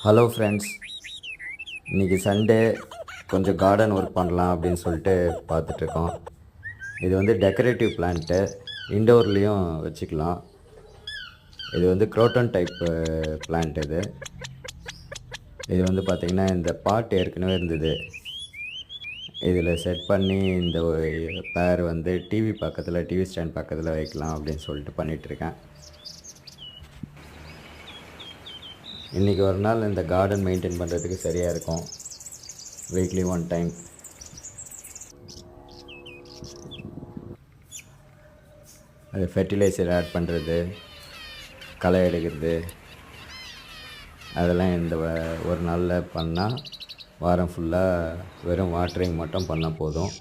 Hello friends, இன்றைக்கி Sunday கொஞ்சம் garden work பண்ணலாம் அப்படின்னு சொல்லிட்டு பார்த்துட்ருக்கோம். இது வந்து டெக்கரேட்டிவ் பிளான்ட்டு, இன்டோர்லேயும் வச்சுக்கலாம். இது வந்து குரோட்டன் டைப் பிளான்ட் இது. இது வந்து பார்த்திங்கன்னா இந்த பாட் ஏற்கனவே இருந்தது. இதில் செட் பண்ணி இந்த பேர் வந்து டிவி ஸ்டாண்ட் பக்கத்தில் வைக்கலாம் அப்படின்னு சொல்லிட்டு பண்ணிகிட்ருக்கேன். இன்றைக்கி ஒரு நாள் இந்த கார்டன் மெயின்டைன் பண்ணுறதுக்கு சரியாக இருக்கும். வீக்லி ஒன் டைம் அது ஃபெர்டிலைசர் ஆட் பண்ணுறது, களை எடுக்கிறது, அதெல்லாம் இந்த ஒரு நாளில் பண்ணால் வாரம் ஃபுல்லாக வெறும் வாட்டரிங் மட்டும் பண்ணால் போதும்.